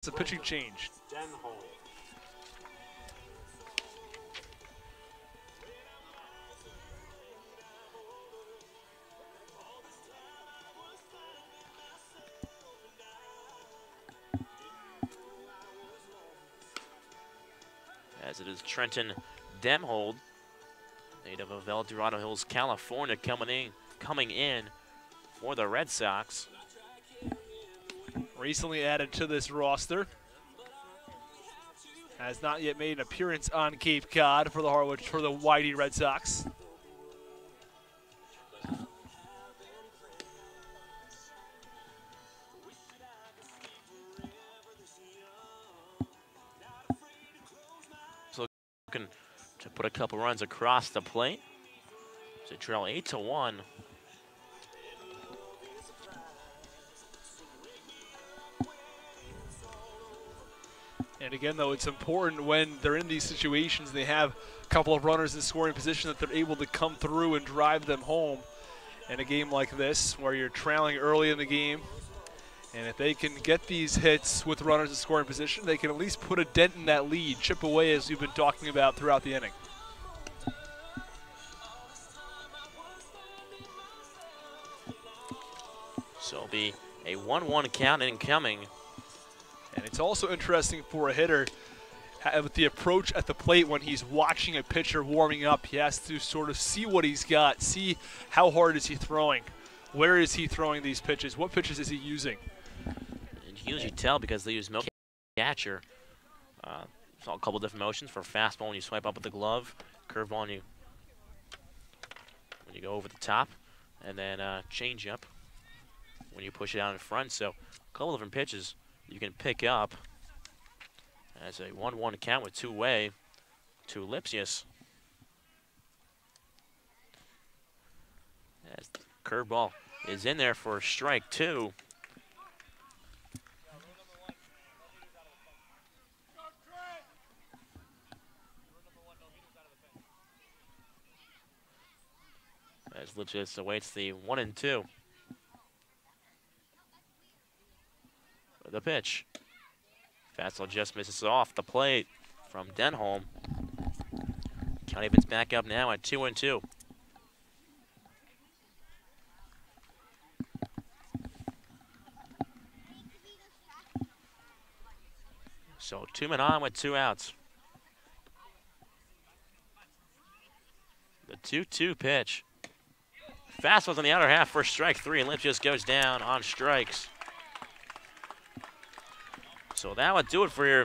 It's a pitching change. As it is Trenton Demhold, native of El Dorado Hills, California, coming in for the Red Sox. Recently added to this roster. Has not yet made an appearance on Cape Cod for the Whitey Red Sox. So looking to put a couple runs across the plate. To trail 8-1. And again, though, it's important when they're in these situations, they have a couple of runners in scoring position that they're able to come through and drive them home in a game like this where you're trailing early in the game. And if they can get these hits with runners in scoring position, they can at least put a dent in that lead, chip away as we've been talking about throughout the inning. So it'll be a 1-1 count incoming. And it's also interesting for a hitter with the approach at the plate when he's watching a pitcher warming up. He has to sort of see what he's got, see how hard is he throwing, where is he throwing these pitches, what pitches is he using. And you can usually tell because they use milk catcher. Saw a couple different motions for fastball when you swipe up with the glove, curveball when you go over the top, and then change up when you push it out in front. So a couple different pitches you can pick up as a 1-1 count with two-way to Lipsius. As the curveball is in there for strike two. As Lipsius awaits the 1-2. The pitch. Fastball just misses off the plate from Denholm. County Evans back up now at 2-2. So 2 men on with 2 outs. The 2-2 pitch. Fastball's on the outer half for strike 3, and Lip just goes down on strikes. So that would do it for your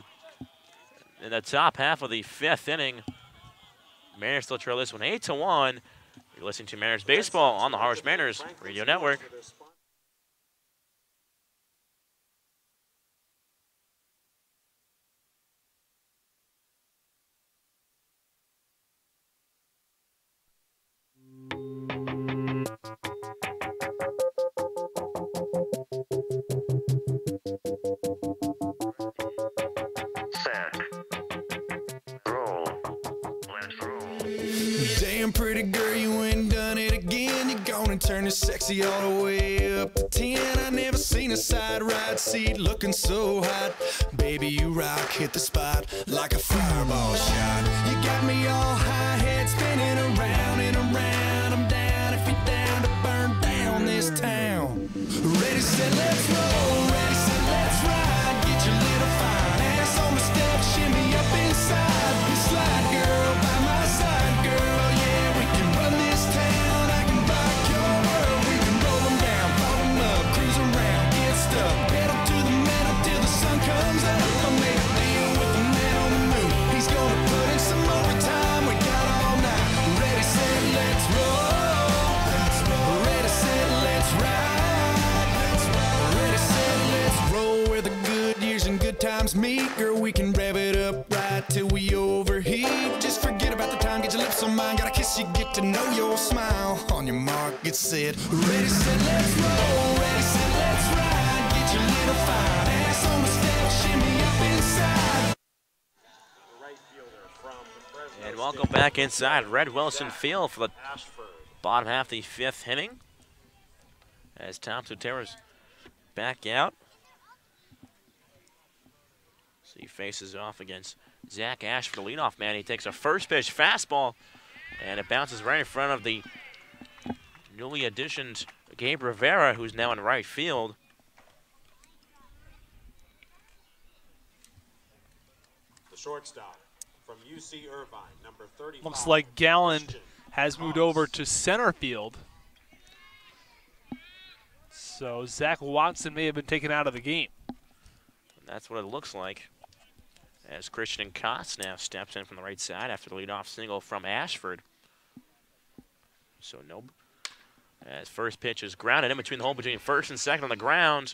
in the top half of the 5th inning. Mariners still trail this one 8-1. You're listening to Mariners Baseball on the Harwich Mariners Radio Network. Damn pretty girl, you ain't done it again. You're gonna turn this sexy all the way up to 10. I never seen a side ride seat looking so hot. Baby, you rock, hit the spot like a fireball shot. You got me all high, head spinning around and around. I'm down if you're down to burn down this town. Ready, set, let's roll. Ready, set, let's ride. Get your little fine ass on the step, shimmy up inside. You slide, girl, by my side, girl. Yeah, we can run this town. I can rock your world. We can roll them down, pop them up, cruise around, get stuck, pedal to the metal till the sun comes up. I made a deal with the man on the moon. He's gonna put in some overtime. We got all night. Ready, set, let's roll. Ready, set, let's ride. Ready, set, let's roll. Where the good years and good times meet, girl, we can rev it up right till we overheat. Just forget about the time, get your lips on mine. Gotta kiss you, get to know your smile. On your mark, get set. Ready, set, let's roll. Ready, set, let's ride. Get your little fine ass on the step, shimmy up inside. And welcome back inside Red Wilson Field for the bottom half of the 5th inning. As Tom Sotero's back out. So he faces off against Zach Ashford, the leadoff man. He takes a first pitch fastball, and it bounces right in front of the newly additioned Gabe Rivera, who's now in right field. The shortstop from UC Irvine, number 35. Looks like Galland has moved over to center field. So Zach Watson may have been taken out of the game. And that's what it looks like, as Christian Kotz now steps in from the right side after the leadoff single from Ashford. So no, as first pitch is grounded in between the hole between first and second on the ground,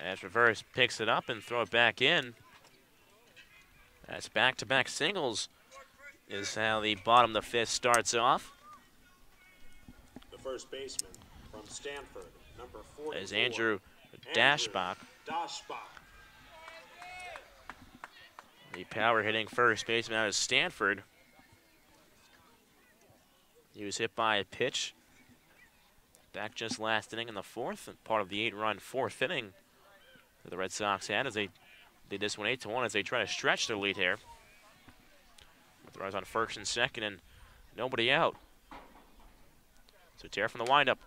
as Reverse picks it up and throw it back in. As back-to-back singles is how the bottom of the fifth starts off. The first baseman from Stanford, number 44. As Andrew Dashbach, the power hitting first baseman out of Stanford. He was hit by a pitch back just last inning in the fourth, and part of the 8-run fourth inning that the Red Sox had as they did this one 8-1 as they try to stretch their lead here. With the runners on first and second and nobody out. So Terra from the windup.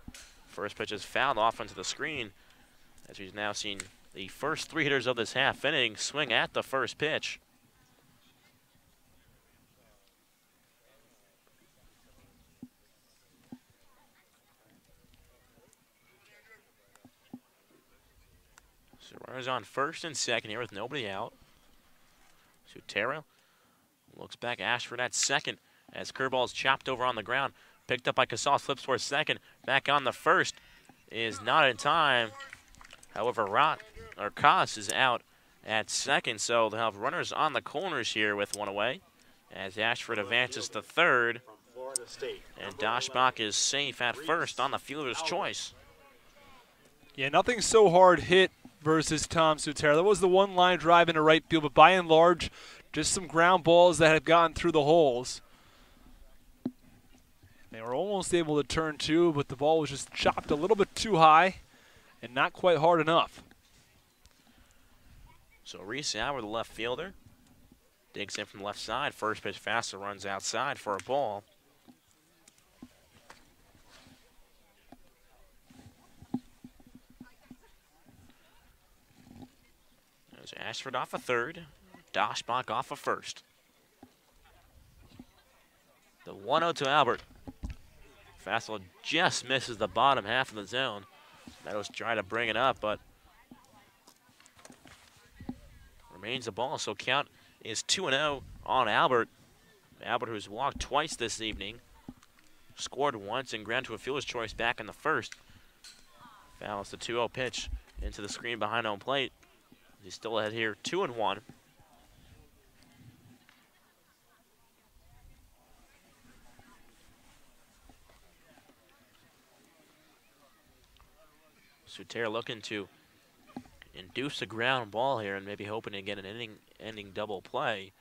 First pitch is fouled off onto the screen, as we've now seen the first three hitters of this half inning swing at the first pitch. So runners on first and second here with nobody out. So Terra looks back. Ashford at second as curveball is chopped over on the ground. Picked up by Casal, slips for second. Back on the first is not in time. However, Koss is out at second, so they'll have runners on the corners here with one away as Ashford advances to third. And Dashbach is safe at first on the fielder's choice. Yeah, nothing so hard hit versus Tom Sutera. That was the one line drive into right field, but by and large, just some ground balls that have gotten through the holes. They were almost able to turn two, but the ball was just chopped a little bit too high and not quite hard enough. So Reese Albert, the left fielder, digs in from the left side. First pitch faster, runs outside for a ball. There's Ashford off a third, Dashbach off a first. The 1-0 to Albert. Fastball just misses the bottom half of the zone. Meadows trying to bring it up, but remains the ball, so count is 2-0 on Albert. Albert, who's walked twice this evening, scored once and ground to a fielder's choice back in the first. Fouls the 2-0 pitch into the screen behind home plate. He's still ahead here, 2-1. Sutera looking to induce a ground ball here and maybe hoping to get an ending double play.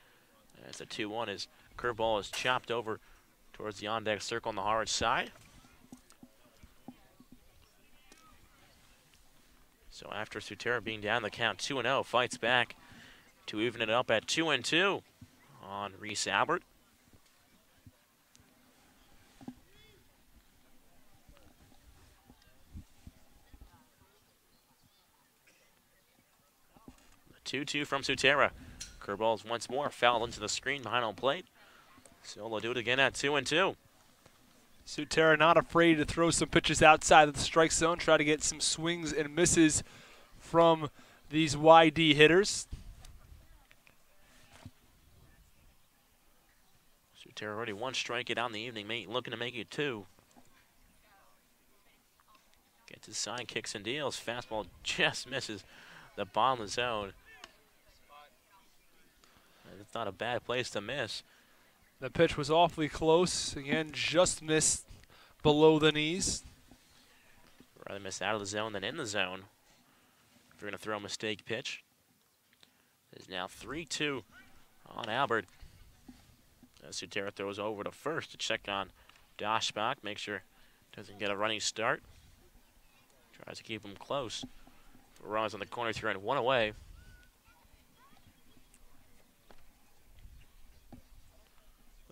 As the 2-1 is curveball is chopped over towards the on-deck circle on the Harwich side. So after Sutera being down the count 2-0, fights back to even it up at 2-2 on Reese Albert. The 2-2 from Sutera. Curveballs once more fouled into the screen behind home plate. So they'll do it again at 2-2. Sutera not afraid to throw some pitches outside of the strike zone, try to get some swings and misses from these YD hitters. Sutera already one strikeout on the evening, looking to make it two. Gets his sign, kicks and deals. Fastball just misses the bottom of the zone. And it's not a bad place to miss. The pitch was awfully close. Again, just missed below the knees. Rather miss out of the zone than in the zone. If you're going to throw a mistake pitch. It's now 3-2 on Albert. As Sutera throws over to first to check on Dashbach. Make sure doesn't get a running start. Tries to keep him close. Runners on the corner here and one away.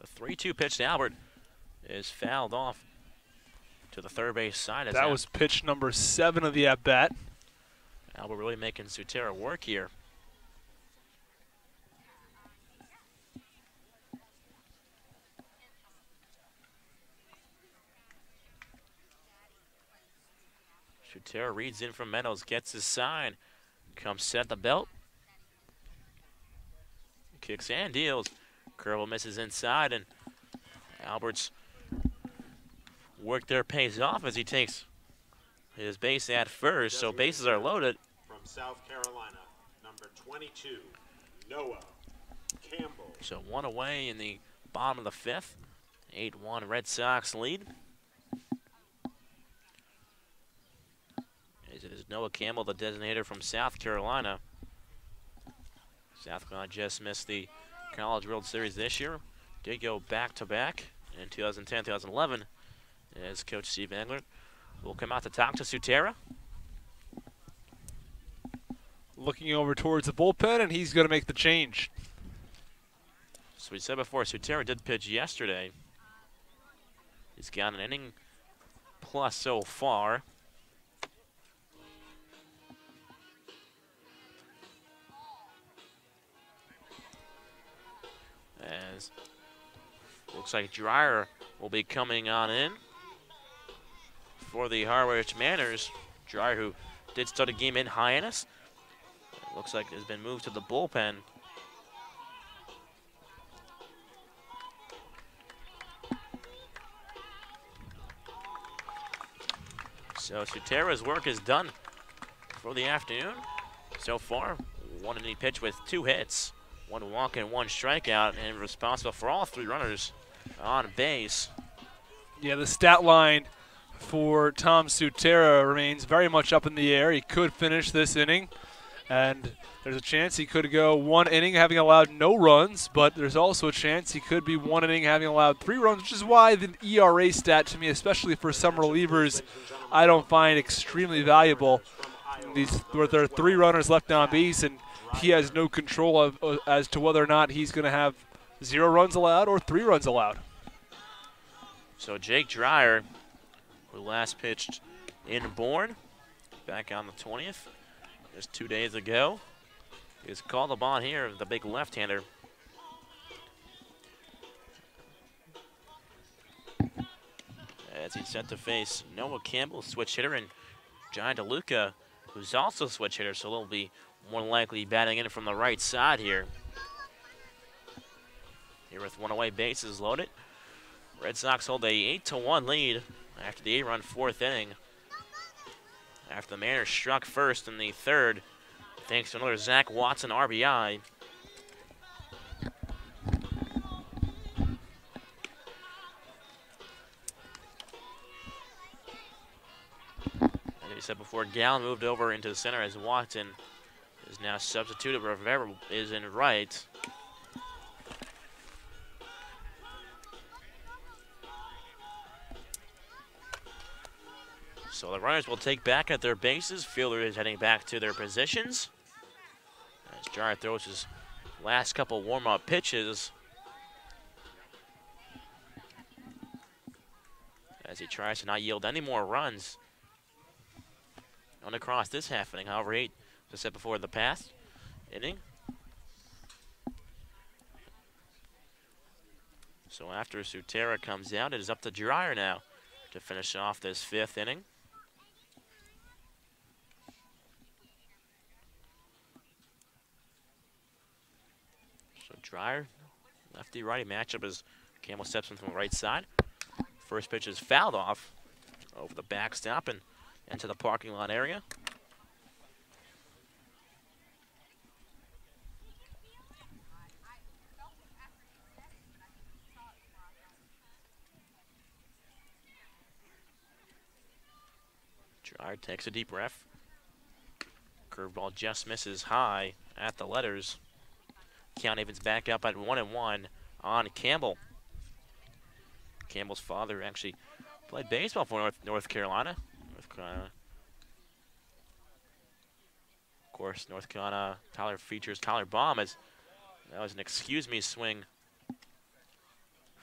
The 3-2 pitch to Albert is fouled off to the third base side. That was pitch number 7 of the at-bat. Albert really making Sutera work here. Sutera reads in from Meadows, gets his sign, comes set the belt, kicks and deals. Curveball misses inside, and Albert's work there pays off as he takes his base at first. So bases are loaded. From South Carolina, number 22, Noah Campbell. So 1 away in the bottom of the 5th. 8-1 Red Sox lead. As it is Noah Campbell, the designator from South Carolina. South Carolina just missed the College World Series this year. Did go back-to-back in 2010, 2011. As Coach Steve Engler will come out to talk to Sutera. Looking over towards the bullpen, and he's going to make the change. So we said before, Sutera did pitch yesterday. He's got an inning plus so far. As looks like Dreyer will be coming on in for the Harwich Manners. Dreyer, who did start a game in Hyannis, looks like has been moved to the bullpen. So Sutera's work is done for the afternoon. So far, 1 inning pitch with 2 hits, 1 walk and 1 strikeout, and responsible for all 3 runners on base. Yeah, the stat line for Tom Sutera remains very much up in the air. He could finish this inning, and there's a chance he could go 1 inning having allowed no runs, but there's also a chance he could be 1 inning having allowed 3 runs, which is why the ERA stat to me, especially for some relievers, I don't find extremely valuable. Where there are 3 runners left on base, and he has no control as to whether or not he's going to have 0 runs allowed or 3 runs allowed. So Jake Dreyer, who last pitched in Bourne back on the 20th, just 2 days ago, is called upon here, the big left-hander. As he's set to face Noah Campbell, switch hitter, and John DeLuca, who's also switch hitter, so they'll be more than likely batting in from the right side here. Here with 1 away, bases loaded. Red Sox hold a 8-1 lead after the 8-run 4th inning. After the Mariners struck first in the 3rd, thanks to another Zach Watson RBI. As we said before, Gallen moved over into the center as Watson is now substituted. Rivera is in right. So the runners will take back at their bases. Fielder is heading back to their positions. As Dreyer throws his last couple warm-up pitches. As he tries to not yield any more runs. On across this half inning, however, 8, as I said before, the past inning. So after Sutera comes out, it is up to Dreyer now to finish off this 5th inning. So Dreyer, lefty-righty matchup as Campbell steps in from the right side. First pitch is fouled off over the backstop and into the parking lot area. Dreyer takes a deep breath. Curveball just misses high at the letters. Count evens back up at 1-1 on Campbell. Campbell's father actually played baseball for North Carolina. Of course, North Carolina Tyler features Tyler Baum as that was an excuse me swing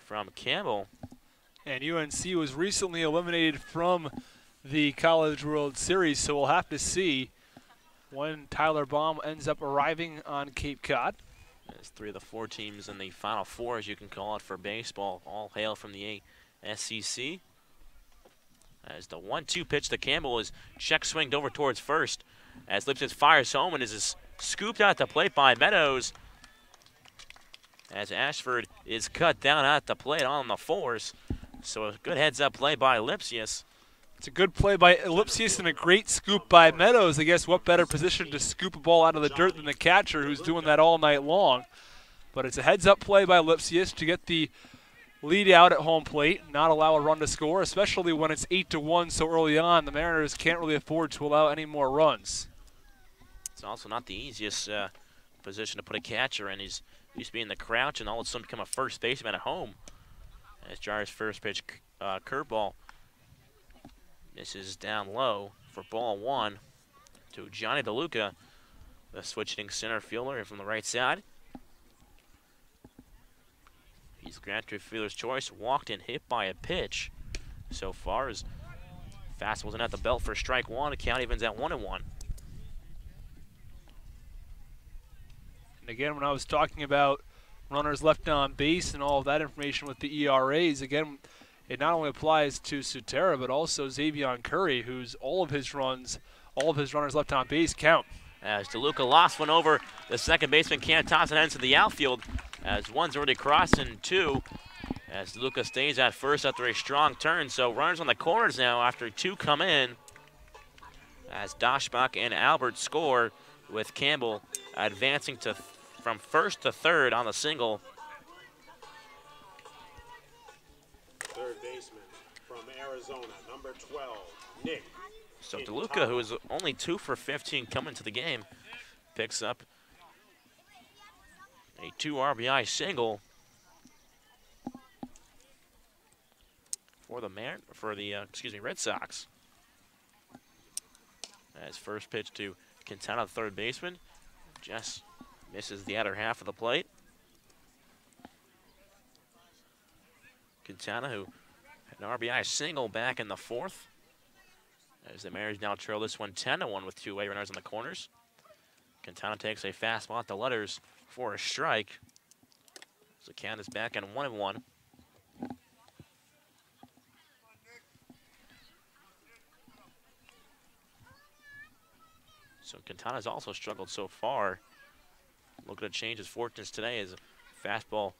from Campbell. And UNC was recently eliminated from the College World Series, so we'll have to see when Tyler Baum ends up arriving on Cape Cod. As 3 of the 4 teams in the Final Four, as you can call it, for baseball, all hail from the SEC. As the 1-2 pitch to Campbell is check swinged over towards first. As Lipsitz fires home and is scooped out the plate by Meadows. As Ashford is cut down at the plate on the force. So a good heads-up play by Lipsius. It's a good play by Lipsius and a great scoop by Meadows. I guess what better position to scoop a ball out of the dirt than the catcher, who's doing that all night long. But it's a heads-up play by Lipsius to get the lead out at home plate, not allow a run to score, especially when it's 8-1 so early on. The Mariners can't really afford to allow any more runs. It's also not the easiest position to put a catcher in. He's used to be in the crouch and all of a sudden become a first baseman at home. As Jar's first pitch curveball misses down low for ball 1 to Johnny DeLuca, the switching center fielder from the right side. He's granted fielder's choice, walked and hit by a pitch so far. As fastball's in at the belt for strike 1. The count evens at 1-1. And again, when I was talking about runners left on base and all of that information with the ERAs, again, it not only applies to Sutera, but also Xavion Curry, who's all of his runners left on base count. As DeLuca lost one over the second baseman, Cam Thompson heads to the outfield. As one's already crossed and 2. As DeLuca stays at first after a strong turn. So runners on the corners now after 2 come in. As Doshbach and Albert score, with Campbell advancing from first to third on the single. Third baseman from Arizona, number 12, Nick. So DeLuca, who is only 2 for 15 coming to the game, picks up a 2 RBI single for the Red Sox. As first pitch to Quintana, the third baseman, just misses the outer half of the plate. Quintana, who had an RBI single back in the 4th. As the Mariners now trail this one 10-1 with 2 away runners on the corners. Quintana takes a fastball at the letters for a strike. So count is back on 1-1. So Quintana's also struggled so far. Looking to change his fortunes today as a fastball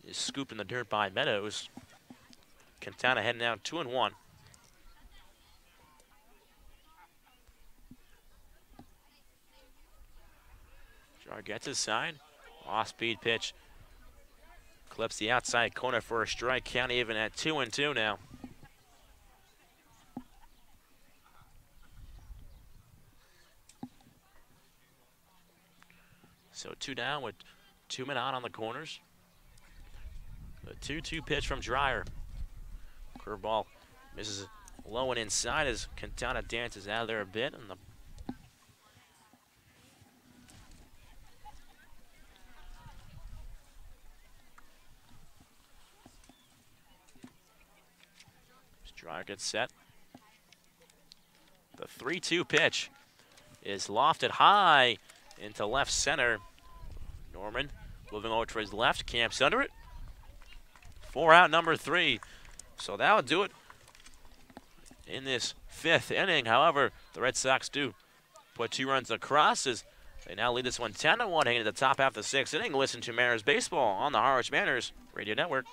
is scooped in the dirt by Meadows. Quintana heading down 2-1. Jar gets his side. Off-speed pitch. Clips the outside corner for a strike. Count even at 2-2 now. So 2 down with 2 men on the corners. The 2-2 pitch from Dreyer. Curveball misses low and inside as Quintana dances out of there a bit. And the Dreyer gets set. The 3-2 pitch is lofted high into left center. Norman moving over to his left, camps under it. 4 out, number 3. So that would do it in this 5th inning. However, the Red Sox do put 2 runs across as they now lead this one 10-1 heading to the top half of the 6th inning. Listen to Mariners baseball on the Harwich Mariners Radio Network.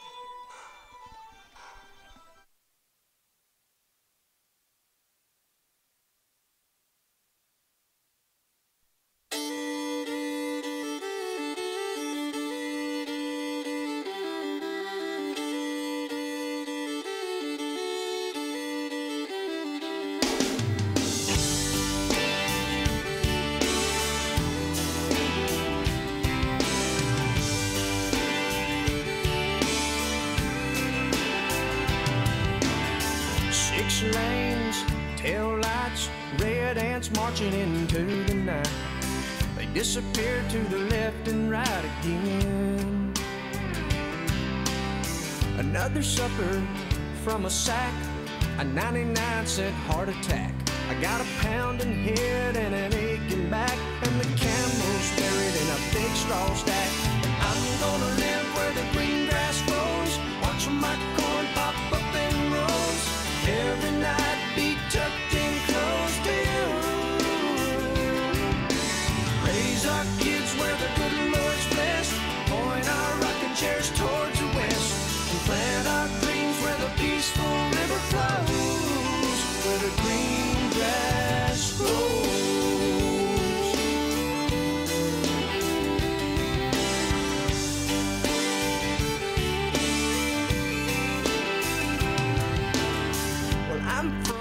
Marching into the night, they disappear to the left and right again. Another supper from a sack, a 99-cent heart attack. I got a pounding head and an aching back, and the camel's buried in a big straw stack. I'm gonna live where the green grass grows, watch my corn pop up in rows. Every night be tucked in close to you. Raise our kids where the good Lord's blessed, point our rocking chairs towards the west, and plant our dreams where the peaceful river flows, where the green grass grows. Well, I'm from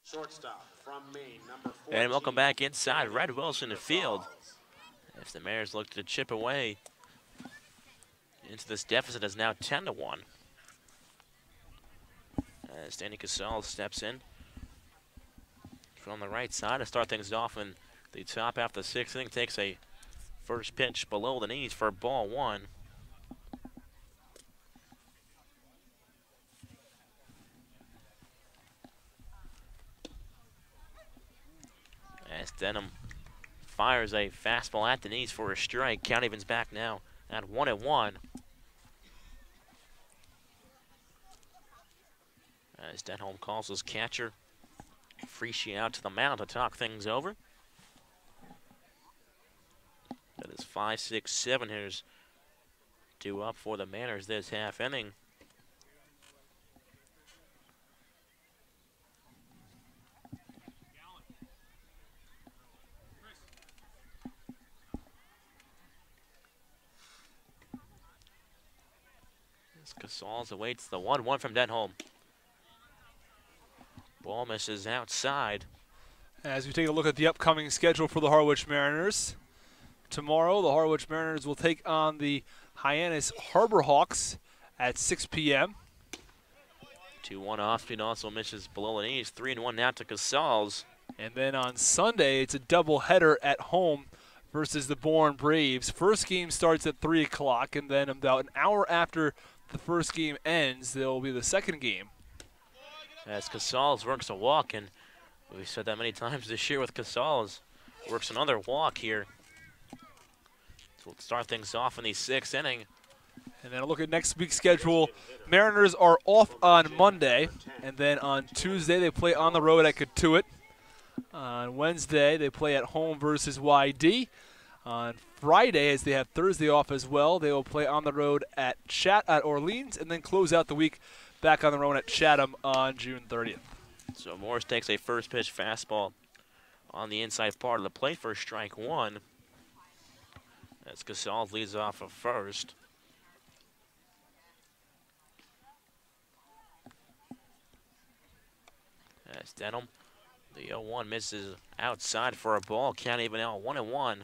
Shortstop from Maine, number 14. And welcome back inside Red Wilson field. As the Mariners look to chip away into this deficit, is now 10-1. As Danny Casal steps in from the right side to start things off in the top half of the sixth inning, takes a first pitch below the knees for ball one. As Denham fires a fastball at the knees for a strike. Count evens back now at 1-1. As Denholm calls his catcher Freeshi out to the mound to talk things over. That is 5, 6, 7 hitters due up for the Mariners this half inning. As Casals awaits the 1-1 from Denholm. Ball misses outside. As we take a look at the upcoming schedule for the Harwich Mariners, tomorrow the Harwich Mariners will take on the Hyannis Harbor Hawks at 6 p.m. 2-1 off-speed also misses below the knees. 3-1 now to Casals. And then on Sunday, it's a doubleheader at home versus the Bourne Braves. First game starts at 3 o'clock, and then about an hour after the first game ends, there will be the second game. As Casals works a walk, and we've said that many times this year with Casals, works another walk here. So we'll start things off in the sixth inning. And then a look at next week's schedule. Mariners are off on Monday, and then on Tuesday they play on the road at Katuitt. On Wednesday they play at home versus YD. On Friday, as they have Thursday off as well, they will play on the road at Orleans, and then close out the week back on the road at Chatham on June 30th. So Morris takes a first pitch fastball on the inside part of the plate for strike one. As Casals leads off of first. As Denham, the 0-1 misses outside for a ball. Count even now 1-1.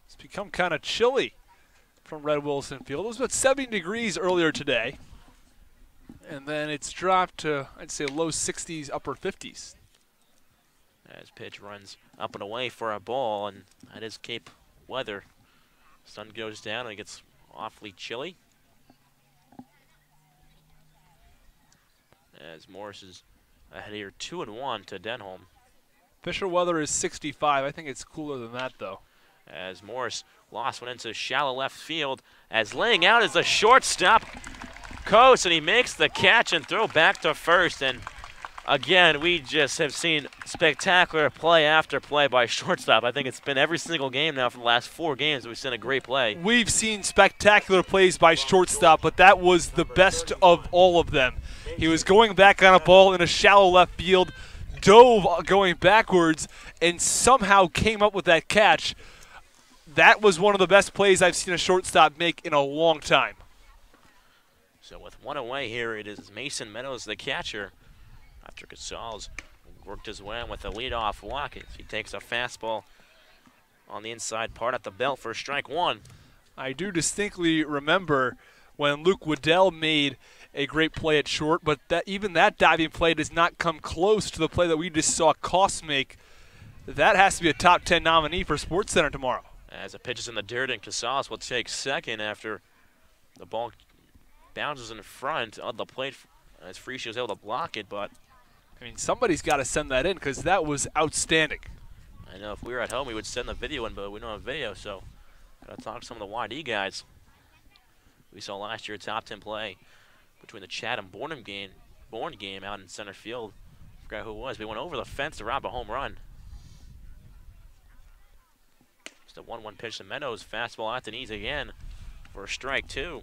It's become kind of chilly from Red Wilson Field. It was about 70 degrees earlier today, and then it's dropped to, I'd say, low 60s, upper 50s. As pitch runs up and away for a ball, and that is Cape weather. Sun goes down and it gets awfully chilly. As Morris is ahead here 2-1 to Denholm. Fisher weather is 65. I think it's cooler than that, though. As Morris lost one into shallow left field. As laying out is the shortstop, Coase, and he makes the catch and throw back to first. And again, we just have seen spectacular play after play by shortstop. I think it's been every single game now for the last 4 games we've seen a great play. We've seen spectacular plays by shortstop, but that was the best of all of them. He was going back on a ball in a shallow left field, dove going backwards, and somehow came up with that catch. That was one of the best plays I've seen a shortstop make in a long time. So with one away here, it is Mason Meadows, the catcher. After Casals worked his way in with a leadoff walk, he takes a fastball on the inside part at the belt for strike one. I do distinctly remember when Luke Waddell made a great play at short, but even that diving play does not come close to the play that we just saw Coase make. That has to be a top 10 nominee for SportsCenter tomorrow. As the pitch is in the dirt, and Casals will take second after the ball bounces in front of the plate as Frischia was able to block it, but I mean, somebody's got to send that in because that was outstanding. I know if we were at home, we would send the video in, but we don't have video, so gotta talk to some of the YD guys. We saw last year a top 10 play between the Chatham-Bourne game out in center field. Forgot who it was. We went over the fence to rob a home run. Just a 1-1 pitch to Meadows. Fastball at the knees again for strike 2.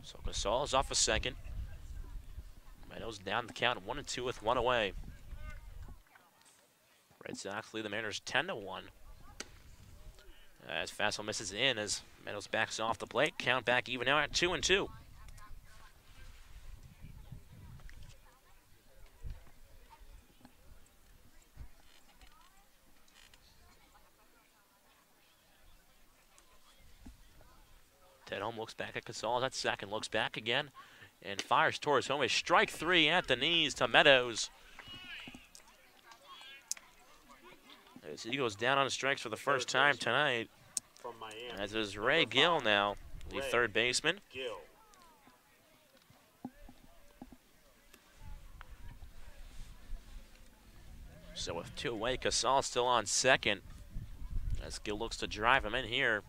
So Gasol is off a second. Meadows down the count 1-2 with 1 away. Red Sox lead the Mariners 10-1. As fastball misses in as Meadows backs off the plate. Count back even now at 2-2. Denholm looks back at Casals at second, looks back again, and fires towards home. A strike 3 at the knees to Meadows. As he goes down on strikes for the first time tonight. From Miami. As is Ray Gill now, the third baseman. Gill. So with 2 away, Casals still on second. As Gill looks to drive him in here.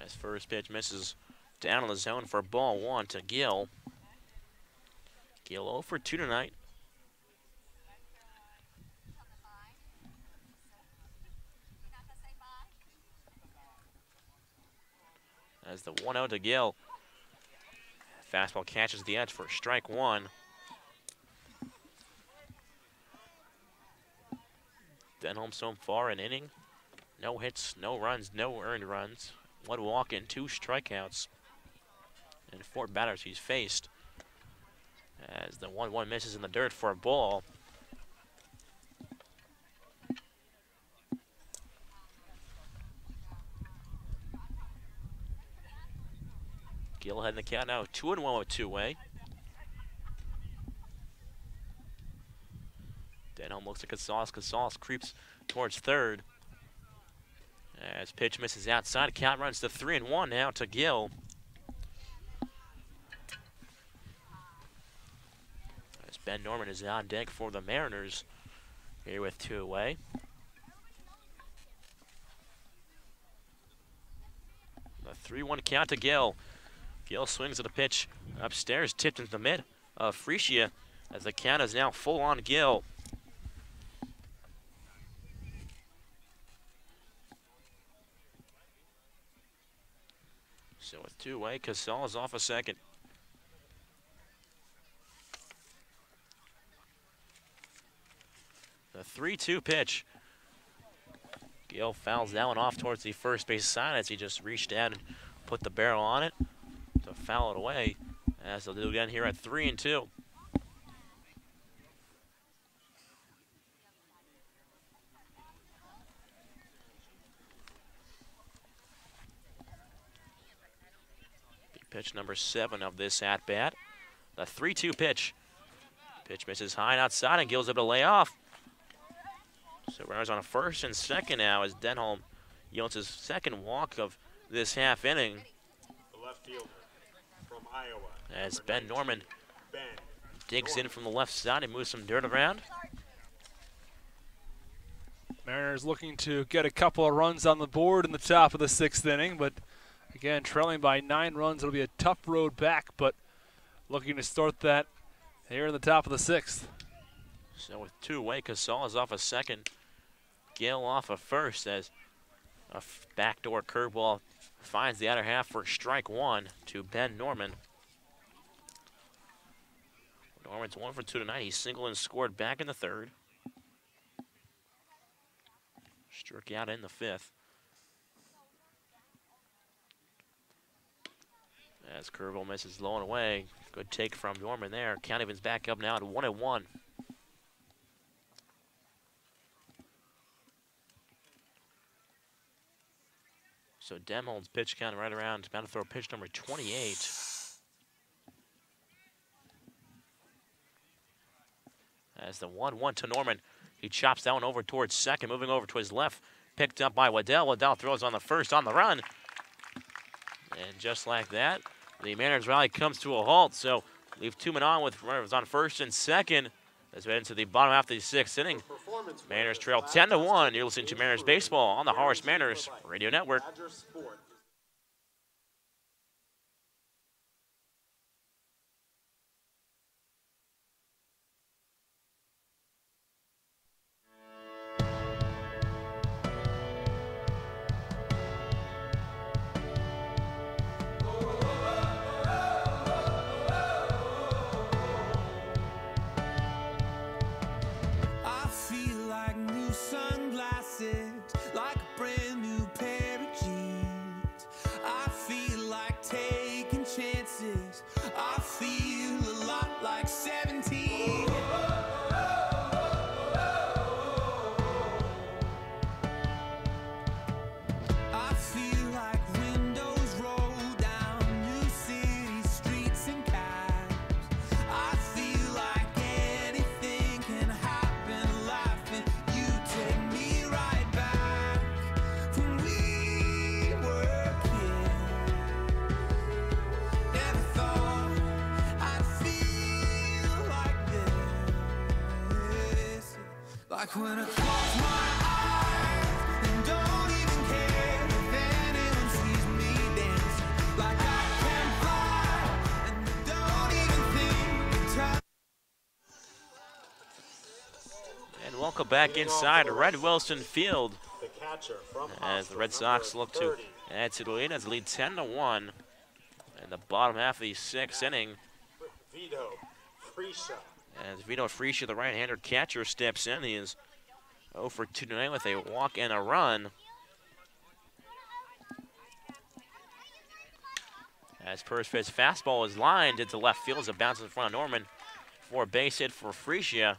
As first pitch misses down on the zone for ball 1 to Gill. Gill 0 for 2 tonight. As the 1-0 to Gill. Fastball catches the edge for strike 1. Denholm so far an inning. No hits, no runs, no earned runs. 1 walk and 2 strikeouts. And 4 batters he's faced. As the 1-1 misses in the dirt for a ball. Gill heading the count now 2-1 with 2 away. Denholm looks at Casals. Casals creeps towards third. As pitch misses outside, count runs to 3-1 now to Gill. As Ben Norman is on deck for the Mariners here with 2 away. The 3-1 count to Gill. Gill swings at a pitch upstairs, tipped into the mid of Frischia as the count is now full on Gill. So with 2 away, Casals is off a second. The 3-2 pitch. Gill fouls that one off towards the first base side as he just reached out and put the barrel on it to foul it away, as they'll do again here at 3-2. Pitch number 7 of this at-bat. The 3-2 pitch. Pitch misses high and outside, and Gill's able to lay off. So runners on a first and second now as Denholm yields his second walk of this half inning. The left fielder from Iowa. As Ben Norman Ben digs in from the left side and moves some dirt around. Mariners looking to get a couple of runs on the board in the top of the 6th inning, but again, trailing by 9 runs. It'll be a tough road back, but looking to start that here in the top of the 6th. So with 2 away, Casals is off a second. Gill off a first as a backdoor curveball finds the outer half for strike 1 to Ben Norman. Norman's 1 for 2 tonight. He singled and scored back in the 3rd. Struck out in the 5th. As curveball misses low and away. Good take from Norman there. Count evens back up now at 1-1. So Demhold's pitch count right around, about to throw pitch number 28. As the 1-1 to Norman. He chops that one over towards second, moving over to his left. Picked up by Waddell. Waddell throws on the first on the run. And just like that, the Mariners rally comes to a halt. So leave 2 men on with runners on first and second. As we head into the bottom half of the 6th inning. Mariners trail 10-1. You're listening to Mariners Baseball on the Harwich Mariners Radio Network. Like when I close my eyes and don't even care if anyone sees me dancing. Like I can fly and don't even think to. And welcome back inside Red Wilson Field. As the Red Sox look to add to the lead as lead 10-1 in the bottom half of the 6th inning. As Vito Freesia, the right-hander catcher, steps in. He is 0 for 2 tonight with a walk and a run. As first pitch fastball is lined into left field as it bounces in front of Norman for a base hit for Freesia.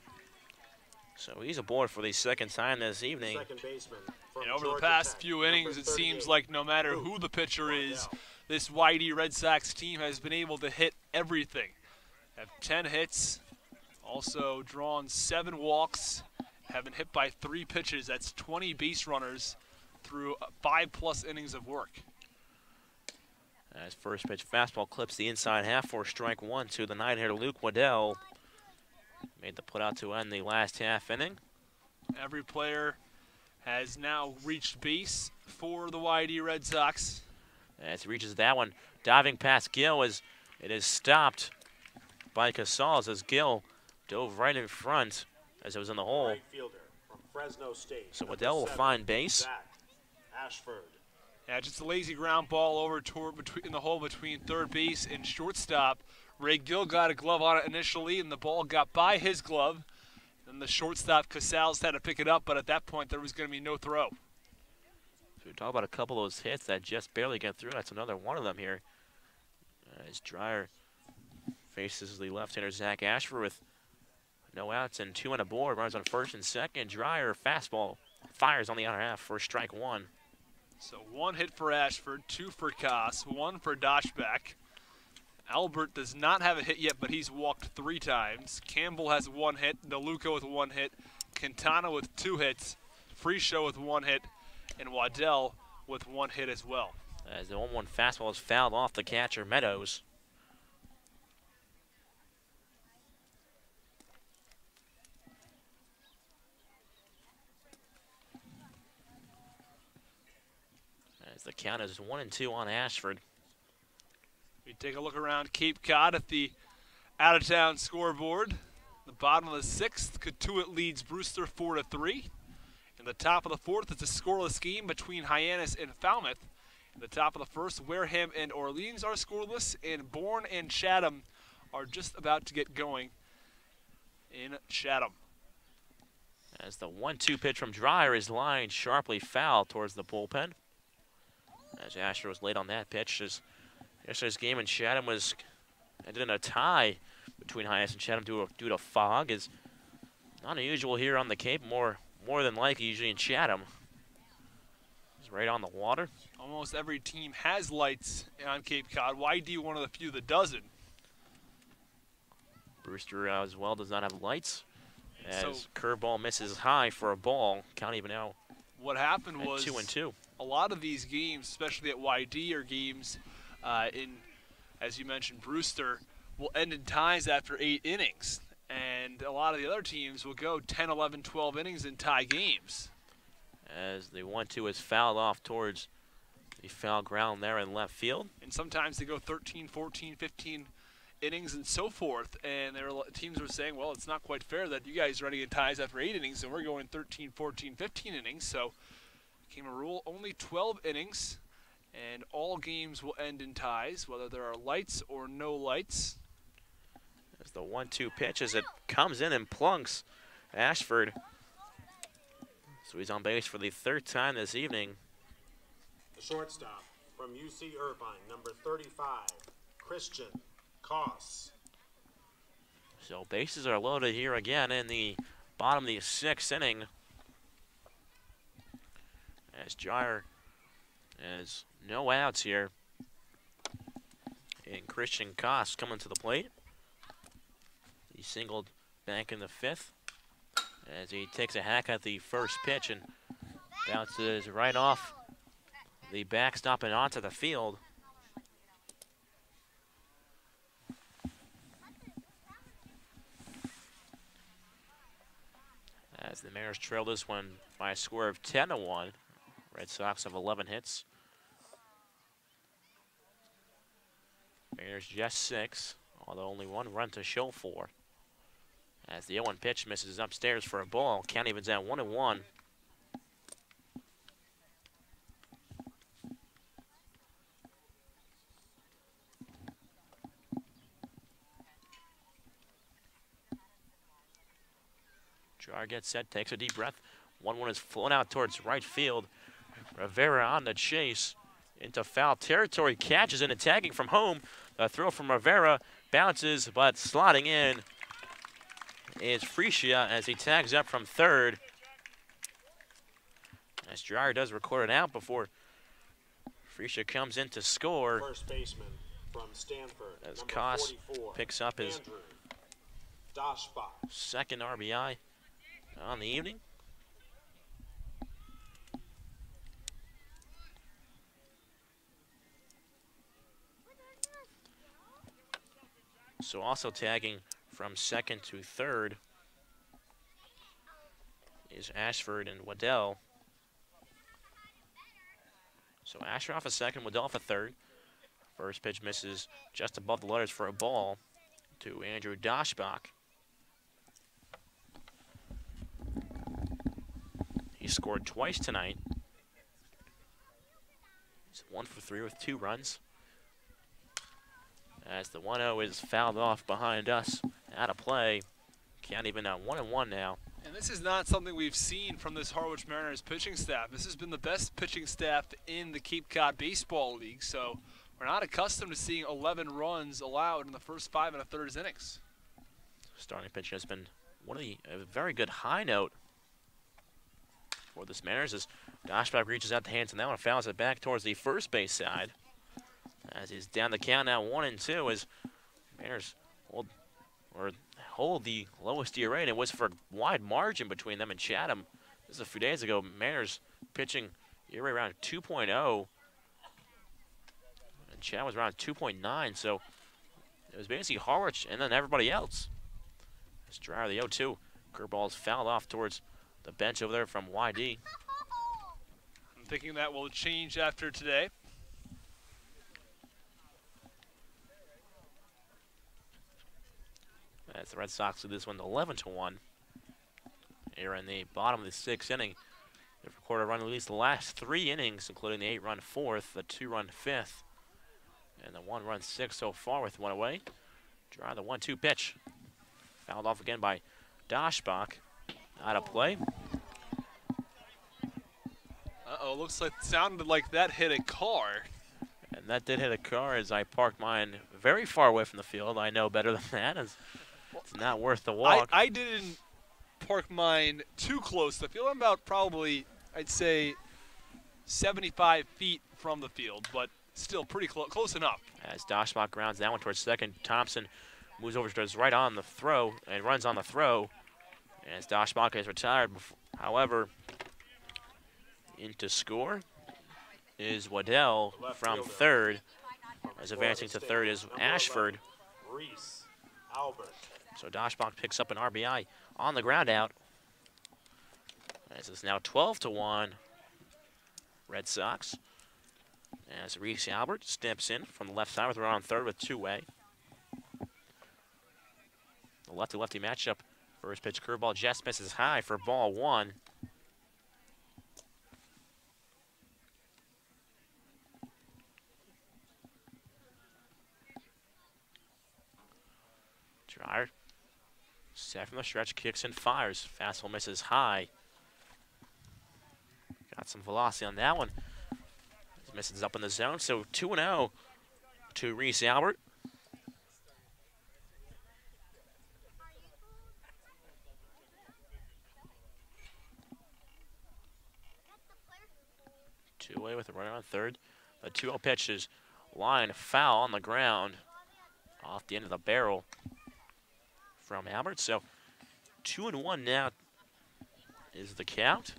So he's aboard for the second time this evening. And over the past few innings, it seems like no matter who the pitcher is, this YD Red Sox team has been able to hit everything. Have 10 hits. Also drawn 7 walks, have been hit by 3 pitches. That's 20 base runners through 5+ innings of work. As first pitch fastball clips the inside half for strike 1 to the nine-hitter Luke Waddell. Made the put out to end the last half inning. Every player has now reached base for the YD Red Sox. As he reaches that one, diving past Gill as it is stopped by Casals as Gill dove right in front as it was in the hole. So Waddell will find base. Yeah, just a lazy ground ball over in the hole between third base and shortstop. Ray Gill got a glove on it initially, and the ball got by his glove. And the shortstop, Casals, had to pick it up, but at that point there was going to be no throw. So we talk about a couple of those hits that just barely get through. That's another one of them here. As Dreyer faces the left-hander Zach Ashford with no outs and 2 on a board. Runners on first and second. Dreyer fastball fires on the outer half for strike 1. So 1 hit for Ashford, 2 for Koss, 1 for Doshback. Albert does not have a hit yet, but he's walked 3 times. Campbell has 1 hit, DeLuca with 1 hit, Quintana with 2 hits, Freesia with 1 hit, and Waddell with 1 hit as well. As the 1-1 fastball is fouled off the catcher, Meadows. As the count is 1-2 on Ashford. We take a look around Cape Cod at the out-of-town scoreboard. The bottom of the 6th, Cotuit leads Brewster 4-3. In the top of the 4th, it's a scoreless game between Hyannis and Falmouth. In the top of the 1st, Wareham and Orleans are scoreless, and Bourne and Chatham are just about to get going in Chatham. As the 1-2 pitch from Dreyer is lined sharply foul towards the bullpen. As Asher was late on that pitch. Yesterday's game in Chatham ended in a tie between Hyannis and Chatham due to fog. Is not unusual here on the Cape, more than likely usually in Chatham. As right on the water. Almost every team has lights on Cape Cod. YD one of the few that doesn't. Brewster as well does not have lights. As So curveball misses high for a ball. Count even now what happened at was 2-2. a lot of these games, especially at YD, are games in, as you mentioned, Brewster, will end in ties after 8 innings. And a lot of the other teams will go 10, 11, 12 innings and tie games. As the 1-2 is fouled off towards the foul ground there in left field. And sometimes they go 13, 14, 15 innings and so forth. And teams were saying, well, it's not quite fair that you guys are running in ties after 8 innings and we're going 13, 14, 15 innings. So came a rule, only 12 innings, and all games will end in ties, whether there are lights or no lights. As the 1-2 pitch as it comes in and plunks Ashford. So he's on base for the 3rd time this evening. The shortstop from UC Irvine, number 35, Christian Koss. So bases are loaded here again in the bottom of the 6th inning. As Dryer has no outs here. And Christian Koss coming to the plate. He singled back in the 5th as he takes a hack at the first pitch and bounces right off the backstop and onto the field. As the Mariners trail this one by a score of 10-1. Red Sox have 11 hits. Mariners just 6, although only 1 run to show for. As the 0-1 pitch misses upstairs for a ball. Count evens at 1-1. Jar gets set, takes a deep breath. 1-1 is flown out towards right field. Rivera on the chase into foul territory, catches and attacking from home. The throw from Rivera bounces, but slotting in is Freesia as he tags up from 3rd. As Dreyer does record it out before Freesia comes in to score. First baseman from Stanford, As number Koss 44, picks up his Andrew Doshbach. 2nd RBI on the evening. So also tagging from 2nd to 3rd is Ashford and Waddell. So Ashford off a 2nd, Waddell off a 3rd. First pitch misses just above the letters for a ball to Andrew Doshbach. He scored twice tonight. He's 1 for 3 with 2 runs. As the 1-0 is fouled off behind us, out of play. Can't even 1-1 now. And this is not something we've seen from this Harwich Mariners pitching staff. This has been the best pitching staff in the Cape Cod Baseball League, so we're not accustomed to seeing 11 runs allowed in the first 5 1/3 innings. Starting pitch has been a very good high note for this Mariners as Doshbach reaches out the hands and now and fouls it back towards the first base side. As he's down the count now 1-2 as Mariners hold the lowest ERA, and it was for a wide margin between them and Chatham. This is a few days ago. Mariners pitching ERA around 2.0, and Chatham was around 2.9, so it was basically Harwich and then everybody else. As Dreyer, the 0-2, curveball is fouled off towards the bench over there from YD. I'm thinking that will change after today. As the Red Sox lead this one 11-1. Here in the bottom of the 6th inning, they've recorded a run at least the last 3 innings, including the 8-run 4th, the 2-run 5th, and the 1-run 6th so far with 1 away. Dry the 1-2 pitch. Fouled off again by Doshbach. Out of play. Uh-oh, sounded like that hit a car. And that did hit a car as I parked mine very far away from the field. I know better than that. It's not worth the walk. I didn't park mine too close to the field. I'm about probably, I'd say, 75 feet from the field, but still pretty close enough. As Doshbach grounds that one towards second, Thompson moves over to his right on the throw and runs on the throw. As Doshbach is retired, however, into score is Waddell from third. As advancing to third is Ashford. Reese Albert. So Doshbach picks up an RBI on the ground out. As it's now 12-1 Red Sox. As Reese Albert steps in from the left side with a runner on third with two-way. The lefty-lefty matchup. First pitch curveball just misses high for ball one. Dreyer, set from the stretch, kicks and fires. Fastball misses high. Got some velocity on that one. Misses up in the zone, so 2-0 to Reese Albert. Two-way with a runner on third. The 2-0 pitch is line foul on the ground off the end of the barrel from Albert. So 2-1 now is the count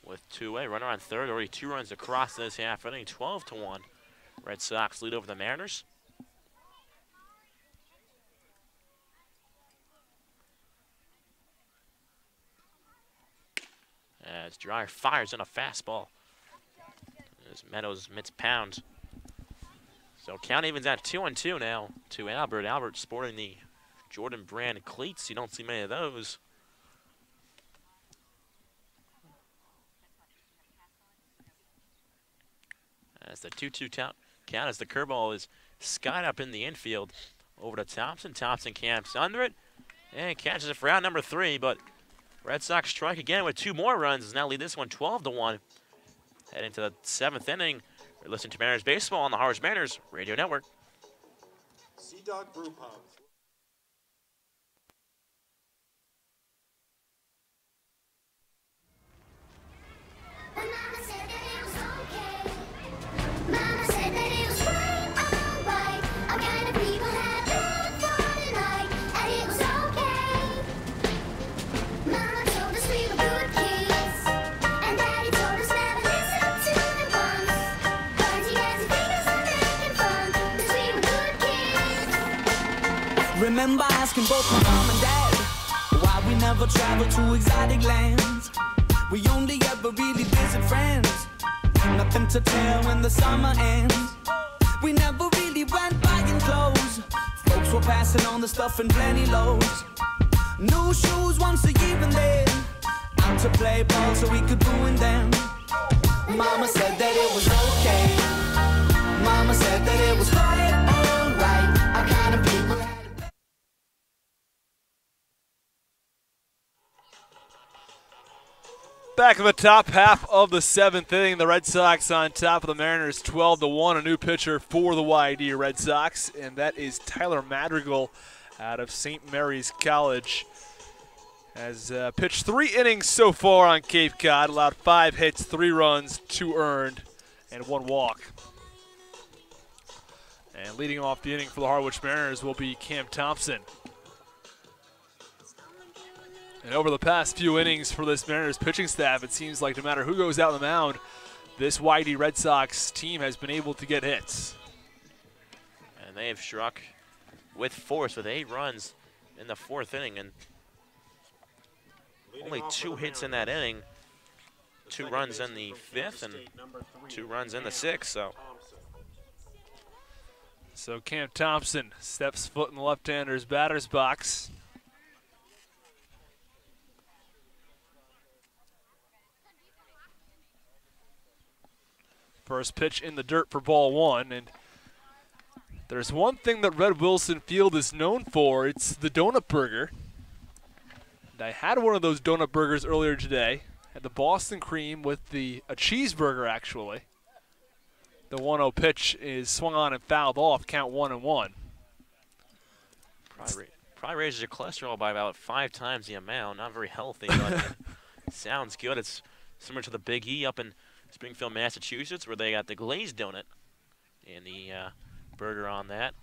with two-way runner on third. Already 2 runs across this half inning. 12-1. Red Sox lead over the Mariners. As Dreyer fires in a fastball. As Meadows mitts pounds. So count evens at 2-2 now to Albert. Albert sporting the Jordan brand cleats. You don't see many of those. As the 2-2 count as the curveball is skied up in the infield over to Thompson. Thompson camps under it and catches it for out number 3, but Red Sox strike again with 2 more runs. Now lead this one 12-1. Head into the 7th inning. You're listening to Mariners Baseball on the Harwich Mariners Radio Network. Sea Dog Brew Pub. Remember asking both my mom and dad why we never traveled to exotic lands. We only ever really visit friends. Nothing to tell when the summer ends. We never really went buying clothes. Folks were passing on the stuff in plenty loads. New shoes once a year and then out to play ball so we could ruin them. Mama said that it was okay. Mama said that it was quite alright. Our kind of people. Back in the top half of the 7th inning, the Red Sox on top of the Mariners 12-1. A new pitcher for the YD Red Sox, and that is Tyler Madrigal out of St. Mary's College. Has pitched 3 innings so far on Cape Cod, allowed 5 hits, 3 runs, 2 earned, and 1 walk. And leading off the inning for the Harwich Mariners will be Cam Thompson. And over the past few innings for this Mariners pitching staff, it seems like no matter who goes out on the mound, this YD Red Sox team has been able to get hits. And they have struck with force with 8 runs in the 4th inning, and only 2 hits in that inning. 2 runs in the 5th and 2 runs in the 6th. So Cam Thompson steps foot in the left-hander's batter's box. First pitch in the dirt for ball 1, and there's one thing that Red Wilson Field is known for. It's the donut burger. And I had one of those donut burgers earlier today. Had the Boston cream with a cheeseburger, actually. The 1-0 pitch is swung on and fouled off, count 1-1. Probably raises your cholesterol by about 5 times the amount. Not very healthy, but sounds good. It's similar to the Big E up in Springfield, Massachusetts, where they got the glazed donut and the burger on that.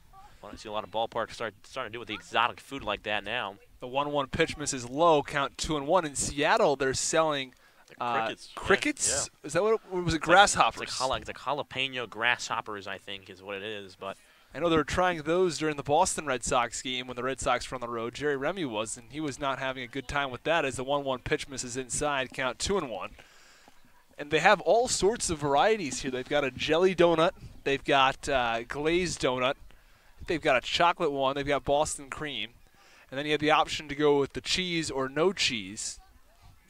I see a lot of ballparks starting to do with the exotic food like that now. The 1-1 pitch misses low, count 2-1. In Seattle, they're selling crickets. Crickets? Yeah. Is that what it was? It grasshoppers? It's like jalapeno grasshoppers, I think, is what it is. But I know they were trying those during the Boston Red Sox game when the Red Sox were on the road. Jerry Remy was, and he was not having a good time with that as the 1-1 pitch misses inside, count 2-1. And they have all sorts of varieties here. They've got a jelly donut. They've got glazed donut. They've got a chocolate one. They've got Boston cream. And then you have the option to go with the cheese or no cheese.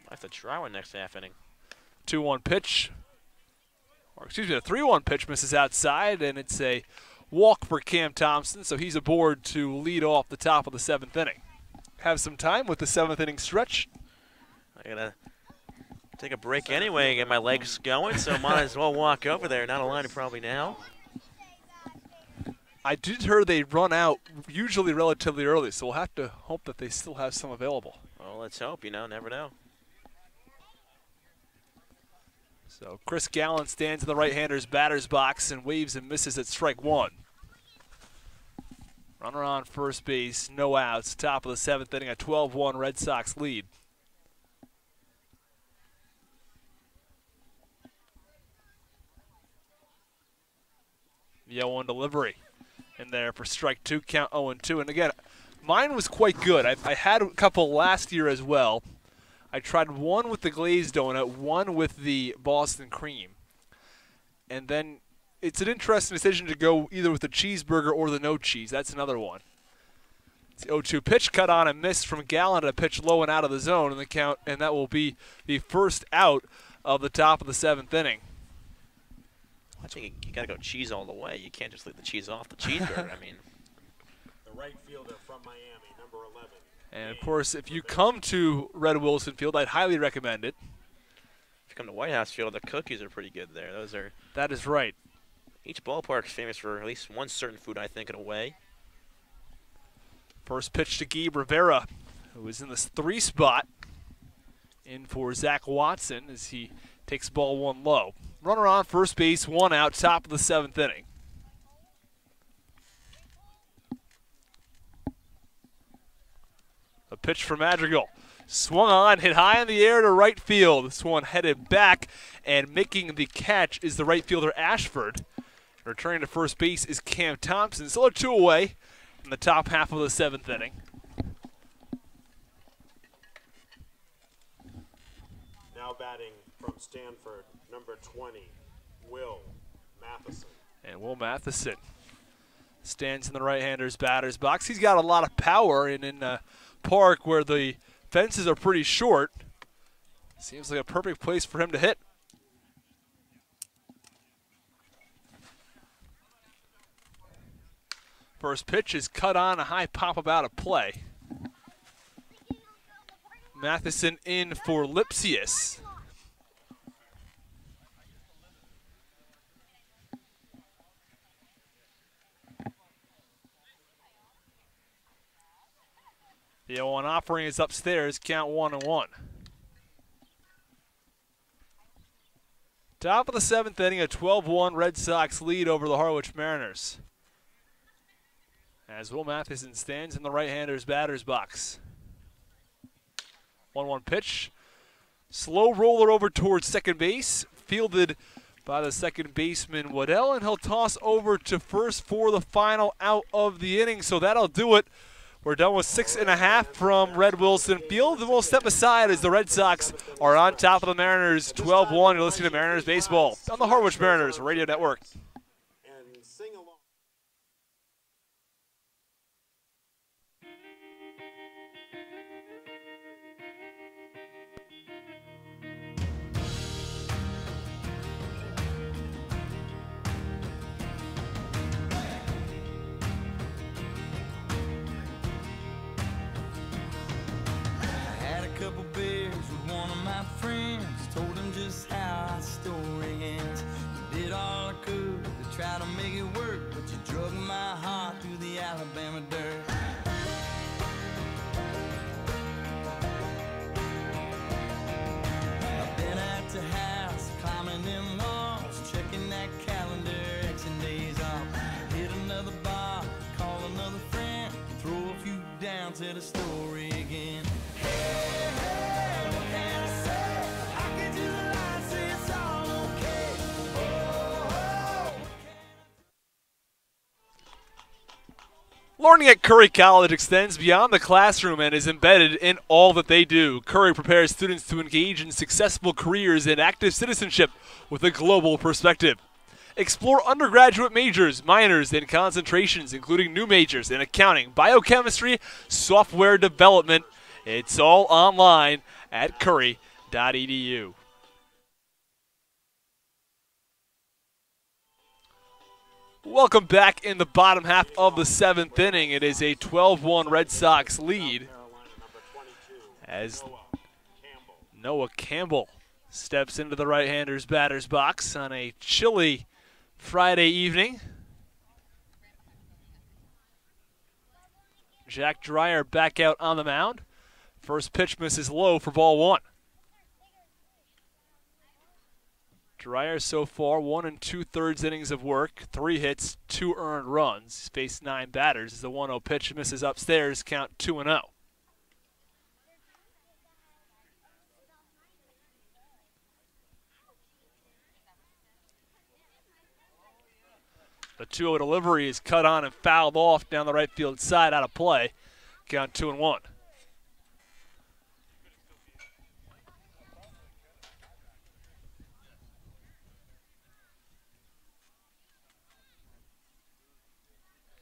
I have to try one next half inning. 2-1 pitch. Or excuse me, the 3-1 pitch misses outside, and it's a walk for Cam Thompson, so he's aboard to lead off the top of the 7th inning. Have some time with the 7th inning stretch. I gotta take a break anyway and get my legs going, so might as well walk over there. Not a line probably now. I did hear they run out usually relatively early, so we'll have to hope that they still have some available. Well, let's hope, never know. So Chris Gallen stands in the right-hander's batter's box and waves and misses at strike 1. Runner on first base, no outs, top of the 7th inning, a 12-1 Red Sox lead. The 0-1 delivery in there for strike 2, count 0-2. And again, mine was quite good. I had a couple last year as well. I tried one with the glazed donut, one with the Boston cream. And then it's an interesting decision to go either with the cheeseburger or the no cheese. That's another one. It's the 0-2 pitch, cut on and missed from Gallen, a pitch low and out of the zone in the count, and that will be the first out of the top of the 7th inning. I think you got to go cheese all the way. You can't just leave the cheese off the cheeseburger. I mean, The right fielder from Miami, number 11. And, of course, if you come to Red Wilson Field, I'd highly recommend it. if you come to White House Field, the cookies are pretty good there. That is right. Each ballpark is famous for at least one certain food, I think, in a way. First pitch to Gabe Rivera, who is in the 3 spot. In for Zach Watson as he takes ball 1 low. Runner on first base, 1 out, top of the 7th inning. A pitch for Madrigal. Swung on, hit high in the air to right field. This one headed back, and making the catch is the right fielder Ashford. Returning to first base is Cam Thompson. Still a 2 away in the top half of the 7th inning. Now batting from Stanford, number 20, Will Matheson. And Will Matheson stands in the right-hander's batter's box. He's got a lot of power, and in a park where the fences are pretty short, seems like a perfect place for him to hit. First pitch is cut on, a high pop up out of play. Matheson in for Lipsius. The 0-1 offering is upstairs, count 1-1. Top of the 7th inning, a 12-1 Red Sox lead over the Harwich Mariners. As Will Matheson stands in the right-hander's batter's box. 1-1 pitch. Slow roller over towards second base. Fielded by the second baseman, Waddell, and he'll toss over to first for the final out of the inning. So that'll do it. We're done with 6.5 from Red Wilson Field, and we'll step aside as the Red Sox are on top of the Mariners 12-1. You're listening to Mariners Baseball on the Harwich Mariners Radio Network. And sing along. Couple beers with one of my friends, told him just how our story ends. You did all I could to try to make it work, but you drug my heart through the Alabama dirt. I've been at the house, climbing them tell the story again. Hey, hey, what can I say? I can do the line, say it's all okay. Oh, oh. Learning at Curry College extends beyond the classroom and is embedded in all that they do. Curry prepares students to engage in successful careers and active citizenship with a global perspective. Explore undergraduate majors, minors, and concentrations, including new majors in accounting, biochemistry, software development. It's all online at curry.edu. Welcome back in the bottom half of the seventh inning. It is a 12-1 Red Sox lead as Noah Campbell steps into the right-hander's batter's box on a chilly Friday evening. Jack Dreyer back out on the mound. First pitch misses low for ball one. Dreyer so far 1 2/3 innings of work, 3 hits, 2 earned runs. He's faced 9 batters as the 1-0 pitch misses upstairs, count 2-0. The 2-0 delivery is cut on and fouled off down the right field side, out of play. Count 2-1.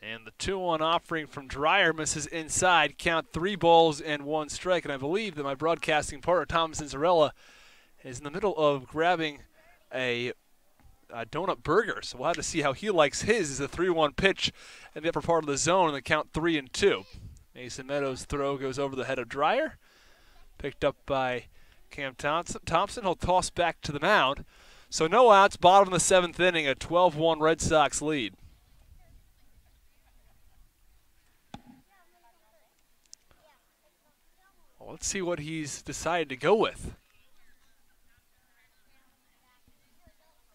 And the 2-1 offering from Dreyer misses inside. Count 3 balls and 1 strike. And I believe that my broadcasting partner, Tom Cinzarella, is in the middle of grabbing a donut burger. So we'll have to see how he likes his. Is a 3-1 pitch in the upper part of the zone, and the count 3-2. Mason Meadows' throw goes over the head of Dreyer. Picked up by Cam Thompson. He'll toss back to the mound. So no outs, bottom of the seventh inning, a 12-1 Red Sox lead. Well, let's see what he's decided to go with.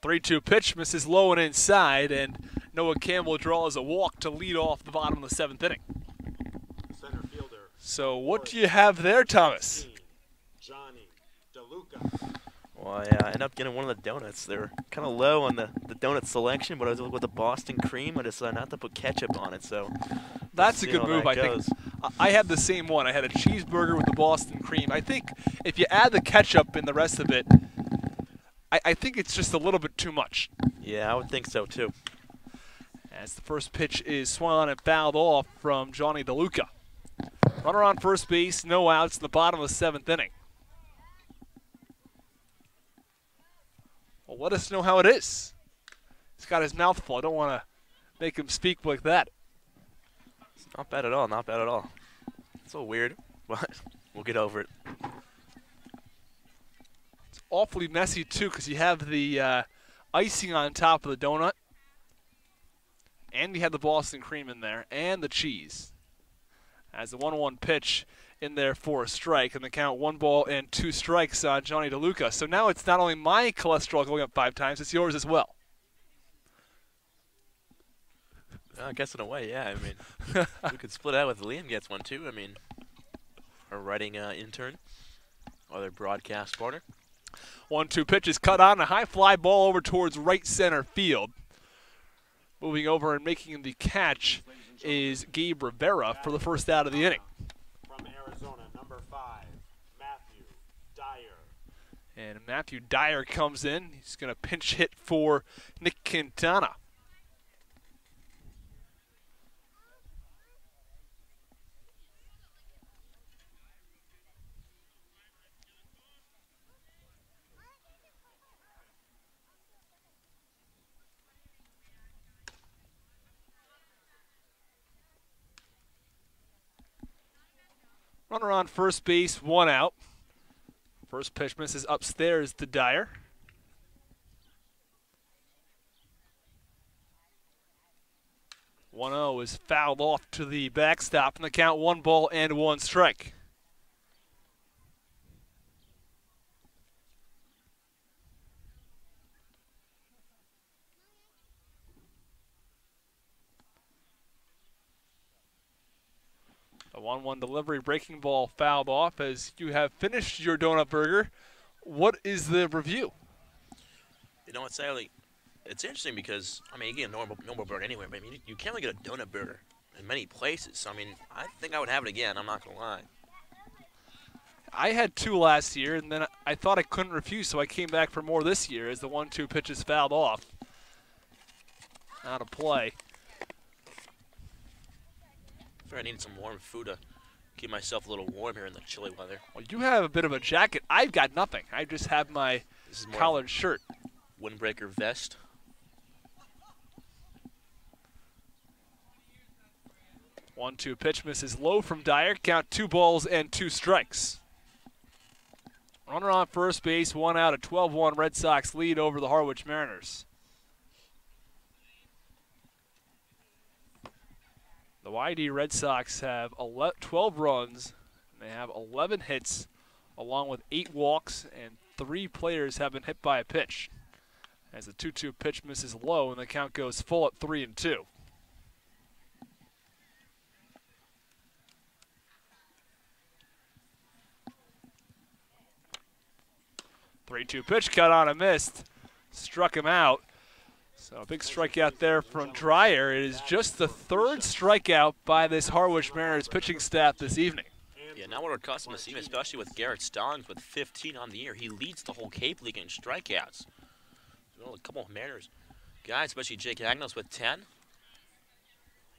3-2 pitch misses low and inside, and Noah Campbell draws a walk to lead off the bottom of the seventh inning. Center fielder. So what do you have there, Thomas? Johnny DeLuca. Well, I ended up getting one of the donuts. They were kind of low on the donut selection, but I was with the Boston cream. I decided not to put ketchup on it, so that's a good move, I think. I had the same one. I had a cheeseburger with the Boston cream. I think if you add the ketchup in the rest of it, I think it's just a little bit too much. Yeah, I would think so, too. As the first pitch is swung on and fouled off from Johnny DeLuca. Runner on first base, no outs in the bottom of the seventh inning. Well, let us know how it is. He's got his mouth full. I don't want to make him speak like that. It's not bad at all, not bad at all. It's a little weird, but we'll get over it. It's awfully messy, too, because you have the icing on top of the donut, and you have the Boston cream in there, and the cheese. As the 1-1 pitch in there for a strike, and the count 1 ball and 2 strikes on Johnny DeLuca. So now it's not only my cholesterol going up 5 times, it's yours as well. I guess in a way, yeah. I mean, we could split out with Liam gets one too. I mean, our writing intern, other broadcast partner. 1-2 pitch is cut on, a high fly ball over towards right center field. Moving over and making the catch is Gabe Rivera for the first out of the inning. From Arizona, number 5, Matthew Dyer. And Matthew Dyer comes in. He's going to pinch hit for Nick Quintana. Runner on first base, 1 out. First pitch misses upstairs to Dyer. "1-0 is fouled off to the backstop, and the count 1 ball and 1 strike. The 1-1 delivery, breaking ball fouled off as you have finished your donut burger. What is the review? You know, it's actually, it's interesting because, I mean, you get a normal burger anywhere, but I mean, you can't really get a donut burger in many places. So, I mean, I think I would have it again. I'm not going to lie. I had 2 last year, and then I thought I couldn't refuse, so I came back for more this year as the 1-2 pitch is fouled off. Out of play. I feel I needed some warm food to keep myself a little warm here in the chilly weather. Well, you have a bit of a jacket. I've got nothing. I just have my collared shirt. Windbreaker vest. One-two pitch misses low from Dyer. Count 2 balls and 2 strikes. Runner on first base, 1 out, a 12-1 Red Sox lead over the Harwich Mariners. The YD Red Sox have 12 runs, and they have 11 hits, along with 8 walks, and 3 players have been hit by a pitch. As the 2-2 pitch misses low, and the count goes full at 3-2. 3-2 pitch, cut on and missed. Struck him out. So a big strikeout there from Dyer. It is just the 3rd strikeout by this Harwich Mariners pitching staff this evening. Yeah, now we're accustomed to seeing, especially with Garrett Stallings with 15 on the year. He leads the whole Cape League in strikeouts. You know, a couple of Mariners guys, especially Jake Agnos with 10.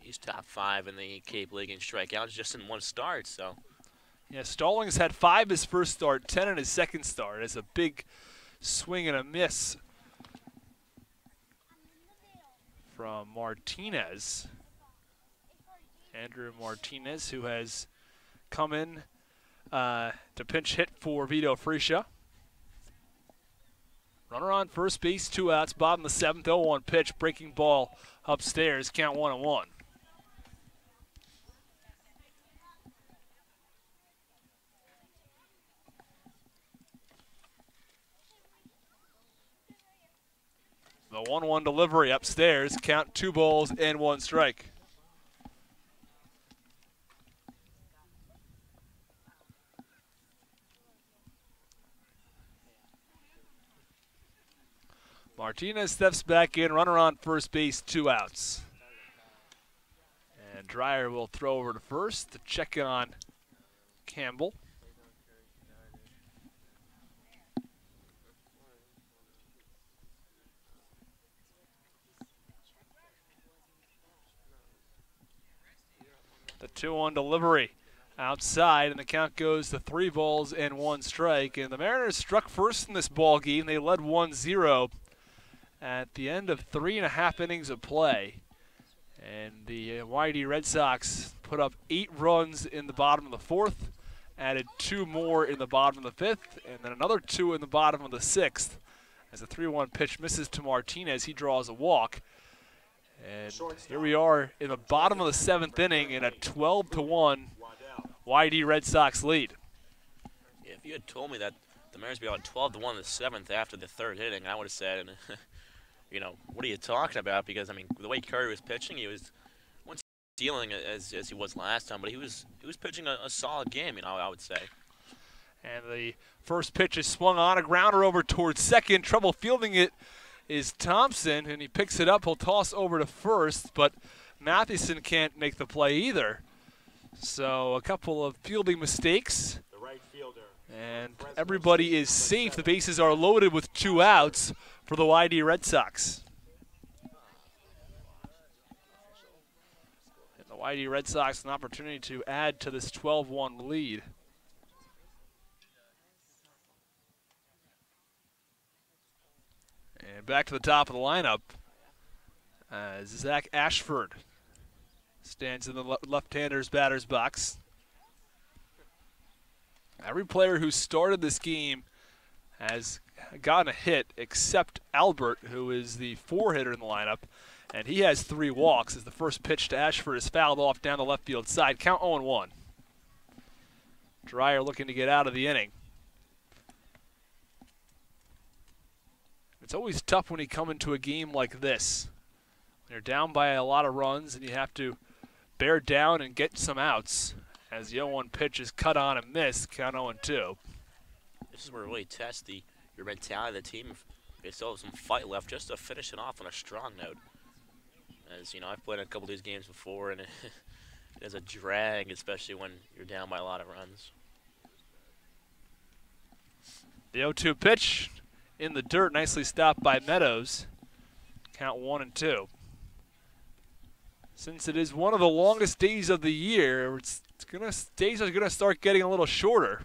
He's top 5 in the Cape League in strikeouts just in 1 start. So, yeah, Stallings had 5 his first start, 10 in his second start. It's a big swing and a miss from Martinez. Andrew Martinez, who has come in to pinch hit for Vito Fresia. Runner on first base, 2 outs, bottom of the 7th, 0-1 pitch, breaking ball upstairs, count 1-1. The 1-1 delivery upstairs, count 2 balls and 1 strike. Martinez steps back in, runner on first base, 2 outs. And Dyer will throw over to first to check on Campbell. The 2-1 delivery outside, and the count goes to 3 balls and 1 strike. And the Mariners struck first in this ball game. They led 1-0 at the end of 3.5 innings of play. And the YD Red Sox put up 8 runs in the bottom of the 4th, added 2 more in the bottom of the 5th, and then another 2 in the bottom of the 6th. As the 3-1 pitch misses to Martinez, he draws a walk. And here we are in the bottom of the 7th inning in a 12-1 YD Red Sox lead. Yeah, if you had told me that the Mariners would be on 12-1 in the 7th after the 3rd inning, I would have said, you know, what are you talking about? Because I mean, the way Curry was pitching, he was once dealing as he was last time, but he was pitching a solid game, you know, I would say. And the first pitch is swung on, a grounder over towards second. Trouble fielding it is Thompson, and he picks it up. He'll toss over to first, but Mathewson can't make the play either. So a couple of fielding mistakes, and everybody is safe. The bases are loaded with 2 outs for the YD Red Sox. And the YD Red Sox an opportunity to add to this 12-1 lead. And back to the top of the lineup, Zach Ashford stands in the left-hander's batter's box. Every player who started this game has gotten a hit except Albert, who is the 4-hitter in the lineup, and he has 3 walks as the first pitch to Ashford is fouled off down the left field side. Count 0-1. Dyer looking to get out of the inning. It's always tough when you come into a game like this. You're down by a lot of runs and you have to bear down and get some outs. as the 0-1 pitch is cut on and missed, count 0-2. This is where it really tests your mentality of the team. They still have some fight left just to finish it off on a strong note. As you know, I've played a couple of these games before, and it is a drag, especially when you're down by a lot of runs. The 0-2 pitch in the dirt, nicely stopped by Meadows. Count 1-2. Since it is one of the longest days of the year, days are gonna start getting a little shorter,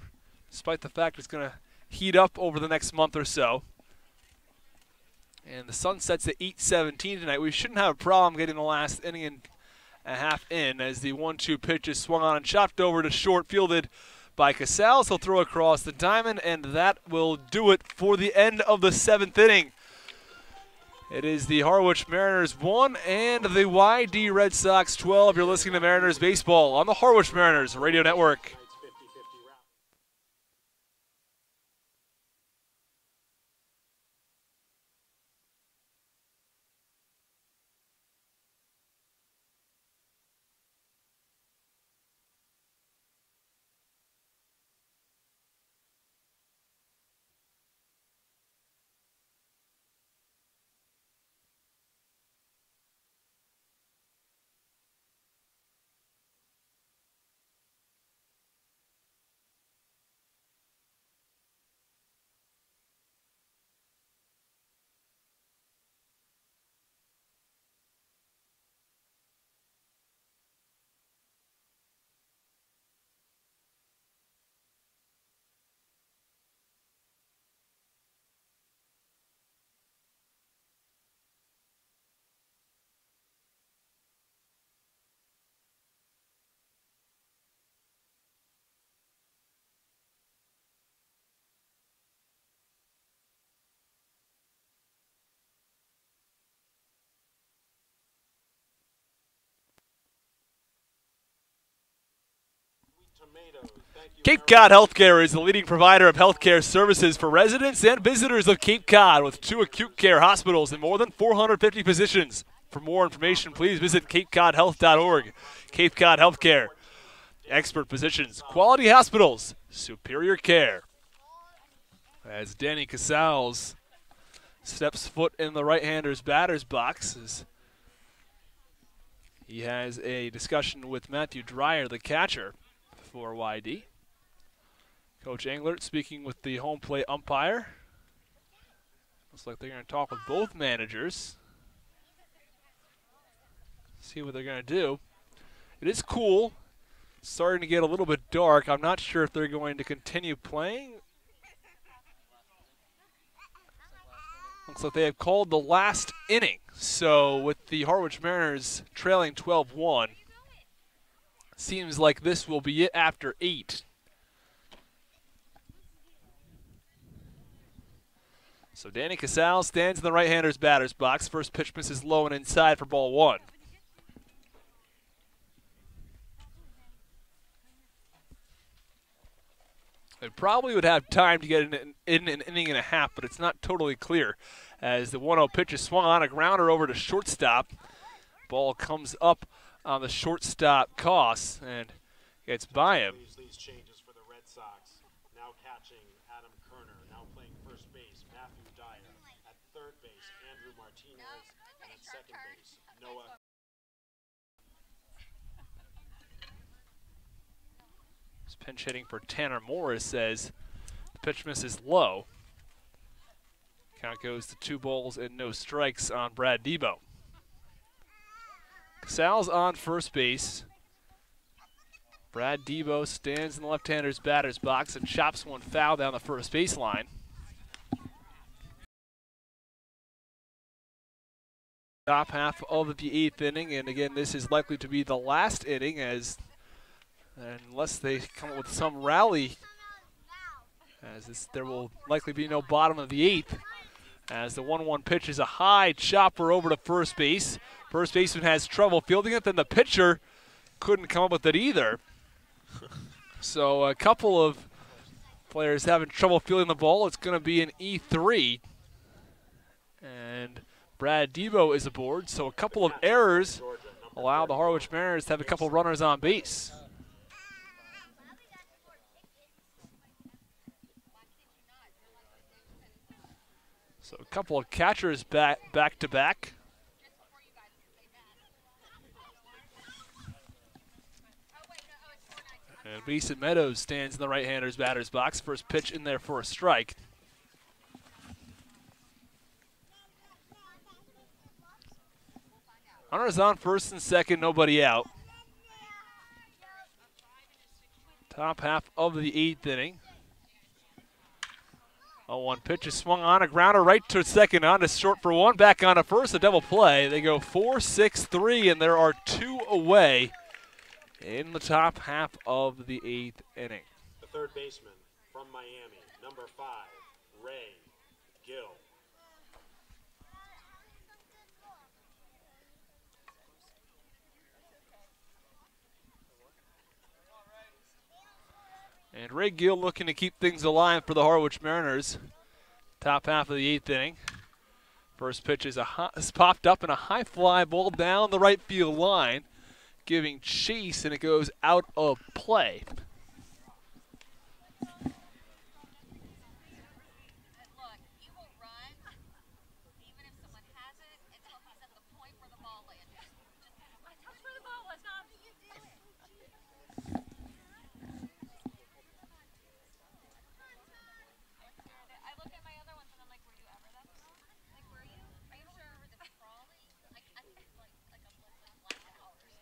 despite the fact it's gonna heat up over the next month or so. And the sun sets at 8:17 tonight. We shouldn't have a problem getting the last inning and a half in, as the 1-2 pitch is swung on and chopped over to short, fielded by Casals. He'll throw across the diamond, and that will do it for the end of the 7th inning. It is the Harwich Mariners 1 and the YD Red Sox 12. You're listening to Mariners Baseball on the Harwich Mariners Radio Network. Cape Cod Healthcare is the leading provider of healthcare services for residents and visitors of Cape Cod, with 2 acute care hospitals and more than 450 physicians. For more information, please visit capecodhealth.org. Cape Cod Healthcare. Expert physicians, quality hospitals, superior care. As Danny Casals steps foot in the right-hander's batter's box, as he has a discussion with Matthew Dreyer, the catcher for YD. Coach Englert speaking with the home plate umpire. Looks like they're going to talk with both managers. See what they're going to do. It is cool. It's starting to get a little bit dark. I'm not sure if they're going to continue playing. Looks like they have called the last inning. So with the Harwich Mariners trailing 12-1, seems like this will be it after 8. So Danny Casals stands in the right-hander's batter's box. First pitch misses low and inside for ball 1. It probably would have time to get in an inning and a half, but it's not totally clear. As the 1-0 pitch is swung on, a grounder over to shortstop. Ball comes up on the shortstop Koss and gets by him. These changes for the Red Sox. Now catching Adam Kerner. Now playing first base, Matthew Dyer. At third base, Andrew Martinez. And at second base, Noah. This pinch hitting for Tanner Morris says the pitch misses low. Count goes to 2 balls and no strikes on Brad Debo. Casals on first base. Brad Debo stands in the left-hander's batter's box and chops one foul down the first baseline. Top half of the 8th inning, and again, this is likely to be the last inning, as unless they come up with some rally, there will likely be no bottom of the 8th. As the 1-1 pitch is a high chopper over to first base. First baseman has trouble fielding it, then the pitcher couldn't come up with it either. So a couple of players having trouble fielding the ball. It's going to be an E3. And Brad Debo is aboard, so a couple of errors allow the Harwich Mariners to have a couple runners on base. So a couple of catchers back to back. And Mason Meadows stands in the right-hander's batter's box. First pitch in there for a strike. Runners on first and second, nobody out. Top half of the 8th inning. 0-1 pitch is swung on, a grounder right to second, on to short for one, back on to first, a double play. They go 4-6-3, and there are 2 away in the top half of the 8th inning. The third baseman from Miami, number 5, Ray Gill. And Ray Gill looking to keep things alive for the Harwich Mariners. Top half of the 8th inning. First pitch is popped up in a high fly ball down the right field line, giving chase, and it goes out of play.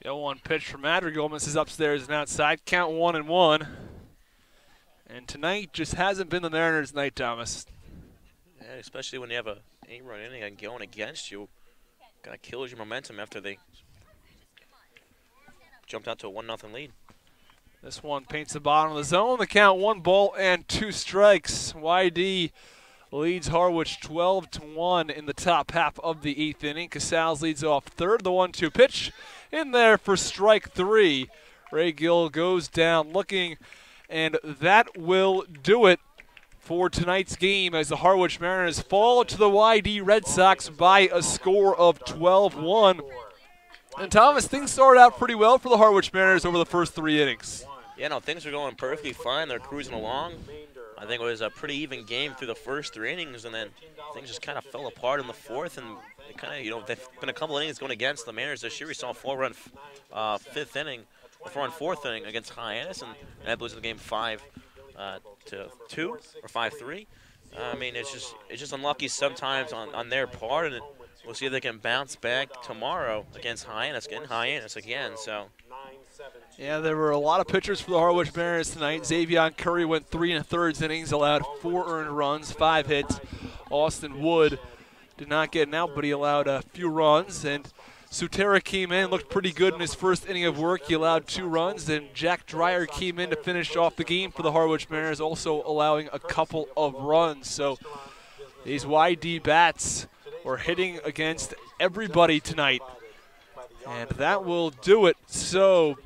The 0-1 pitch from Madrigal misses upstairs and outside. Count 1-1. And tonight just hasn't been the Mariners' night, Thomas. Yeah, especially when you have a 8-run inning going against you. Kind of kills your momentum after they jumped out to a 1-0 lead. This one paints the bottom of the zone. The count 1-2 strikes. YD leads Harwich 12-1 in the top half of the 8th inning. Casals leads off third. The 1-2 pitch in there for strike 3. Ray Gill goes down looking, and that will do it for tonight's game as the Harwich Mariners fall to the YD Red Sox by a score of 12-1. And Thomas, things started out pretty well for the Harwich Mariners over the first 3 innings. Yeah, no, things are going perfectly fine. They're cruising along. I think it was a pretty even game through the first 3 innings, and then things just kind of fell apart in the 4th, and it kind of, you know, there've been a couple innings going against the Mariners this year. We saw a 4-run 5th inning, a 4-run 4th inning against Hyannis, and that loses the game 5-2 or 5-3. I mean, it's just unlucky sometimes on their part, and we'll see if they can bounce back tomorrow against Hyannis, getting Hyannis again. So. Yeah, there were a lot of pitchers for the Harwich Mariners tonight. Xavier Curry went 3 1/3 innings, allowed 4 earned runs, 5 hits. Austin Wood did not get an out, but he allowed a few runs. And Sutera came in, looked pretty good in his first inning of work. He allowed 2 runs. And Jack Dreyer came in to finish off the game for the Harwich Mariners, also allowing a couple of runs. So these YD bats were hitting against everybody tonight. And that will do it. So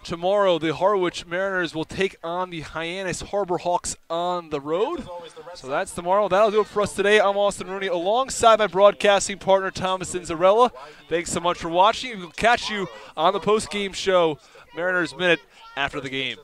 tomorrow, the Harwich Mariners will take on the Hyannis Harbor Hawks on the road. So that's tomorrow. That'll do it for us today. I'm Austin Rooney alongside my broadcasting partner, Thomas Inzarella. Thanks so much for watching. We'll catch you on the post-game show, Mariners Minute, after the game.